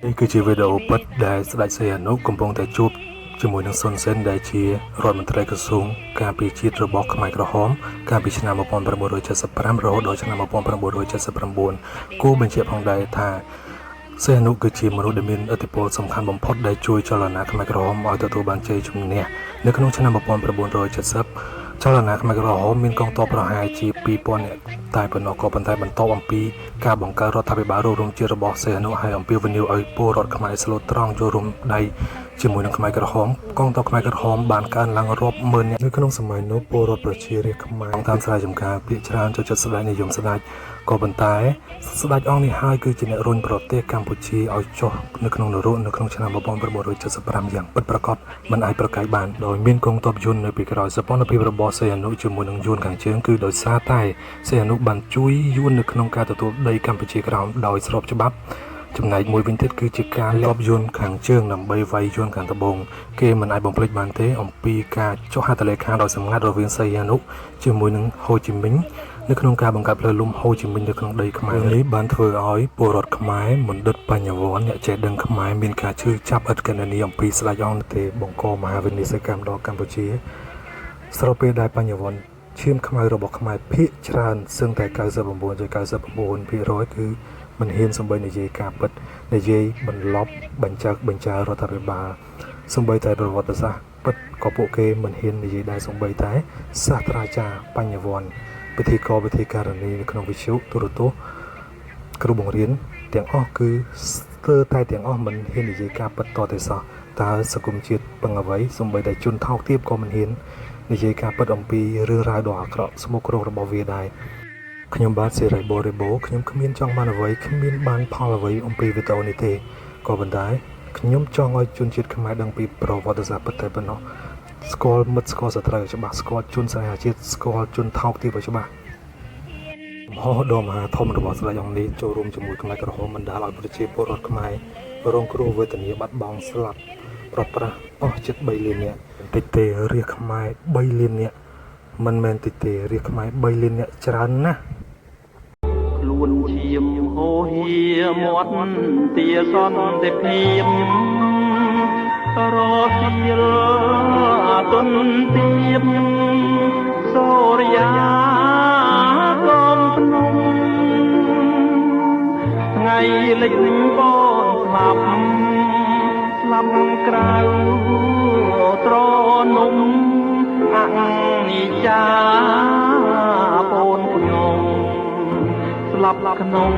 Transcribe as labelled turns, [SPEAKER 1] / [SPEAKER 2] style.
[SPEAKER 1] នេះគឺជាវីដេអូពិតដែលស្ដេចសីហនុកំពុងតែជួបជាមួយនឹងសុនសេនដែលជារដ្ឋមន្ត្រីក្រសួងការពារជាតិរបស់ខ្មែរក្រហមកាលពីឆ្នាំ1975រហូតដល់ឆ្នាំ1979គួរបញ្ជាក់ផងដែរថាសីហនុគឺជាមនុស្សដែលមានឥទ្ធិពលសំខាន់បំផុតដែលជួយចលនាខ្មែរក្រហមឲ្យទទួលបានជ័យជំនះនៅក្នុងឆ្នាំ1970ចលនាខ្មែរក្រហមមានកងទ័ពប្រហែលជា2000នាក់តែប៉ុណ្ណោះក៏ប៉ុន្តែបន្ទាប់អំពីការបង្កើតរដ្ឋាភិបាលរួមជាតិរបស់សីហនុហើយអំពាវនាវឲ្យពលរដ្ឋខ្មែរស្លូតត្រង់ចូលរួមដៃជាមួយនឹងខ្មែរក្រហមកងទ័ពខ្មែរក្រហមបានកើនឡើងរាប់ម៉ឺននាក់នៅក្នុងសម័យនោះពលរដ្ឋប្រជារាស្ត្រខ្មែរតាមស្រែចម្ការភាគច្រើនចូលចិត្តស្ដេចនិយមស្ដេចក៏ប៉ុន្តែស្ដេចអង្គនេះហើយគឺជាអ្នករុញប្រទេសកម្ពុជាឲ្យចុះនៅក្នុងនរកនៅក្នុងឆ្នាំ1975យ៉ាងពិតប្រាកដមិនអាចប្រកែកបានដោយមានកងទ័ពយួននៅពីក្រោយសកម្មភាពរបស់សីហនុជាមួយនឹងយួនខាងជើងគឺដោយសារតែសីហនុបានជួយយួននៅក្នុងការទទួលដីកម្ពុជាក្រោមដោយស្របច្បាប់ចំណែកមួយវិញទៀតគឺជាការលបយួនខាងជើងដើម្បីវាយយួនខាងត្បូងគេមិនអាចបំភ្លេចបានទេអំពីការចុះហត្ថលេខាដោយសម្ងាត់រវាងសីហនុជាមួយនឹងហូជីមិញនៅក្នុងការបង្កើតផ្លូវលំហូជីមិញនៅក្នុងដីខ្មែរនេះបានធ្វើឲ្យពលរដ្ឋខ្មែរមណ្ឌិតបញ្ញវន្តអ្នកចេះដឹងខ្មែរមានការជឿចាប់ឥតគណនាអំពីស្ដេចអង្គទេបង្កមហាវិនាសកម្មដល់កម្ពុជាស្របពេលដែលបញ្ញវន្តឈាមខ្មៅរបស់ខ្មែរភាគច្រើនសឹងតែ99.99%គឺមិនហ៊ានសំបីនិយាយការពិតនិយាយបន្លប់បញ្ចើរដ្ឋាភិបាលសំបីតែប្រវត្តិសាស្ត្រពិតក៏ពួកគេមិនហ៊ាននិយាយដែរសំបីតែសាស្ត្រាចារ្យបញ្ញវន្តពិធីការនីនៅក្នុងវិទ្យុទូរទស្សន៍គ្រូបង្រៀនទាំងអស់គឺស្ទើរតែទាំងអស់មិនហ៊ាននិយាយការពិតតទៅសោះតើសង្គមជាតិពឹងអ្វីសំបីតែជនថោកទាបក៏មិនហ៊ាននិយាយការពិតអំពីរឿងរ៉ាវដ៏អាក្រក់ស្មុគគ្រោករបស់វាដែរខ្ញុំបាទសេរីបរិបូរខ្ញុំគ្មានចង់បានអ្វីគ្មានបានផលអ្វីអំពីវីដេអូនេះទេក៏ប៉ុន្តែខ្ញុំចង់ឲ្យជនជាតិខ្មែរដឹងពីប្រវត្តិសាស្ត្រពិតតែប៉ុណ្ណោះស្គាល់មិត្តស្គាល់សត្រូវច្បាស់ស្គាល់ជនសាសនាជាតិស្គាល់ជនថោកទាបច្បាស់មហោដ៏មហាធំរបស់ស្ដេចអង្គនេះចូលរួមជាមួយខ្មែរក្រហមបណ្ដាលឲ្យប្រជាពលរដ្ឋខ្មែររងគ្រោះវេទនាបាត់បង់ស្លាប់ប្រត់ប្រាស់អស់ជិត3លាននាក់តិចទេរាជខ្មែរ3លាននាក់មិនមែនតិចទេរាជខ្មែរ3លាននាក់ច្រើនណាស់
[SPEAKER 2] ខ្លួនឈាមហូហៀមាត់ទាសន្តិភាពរស់ជាទុនទៀបសូរិយាកុំភ្នំថ្ងៃលិចបនស្លាប់ក្រៅត្រនំអនិច្ចាបូនខ្ញុំស្លាប់ក្នុង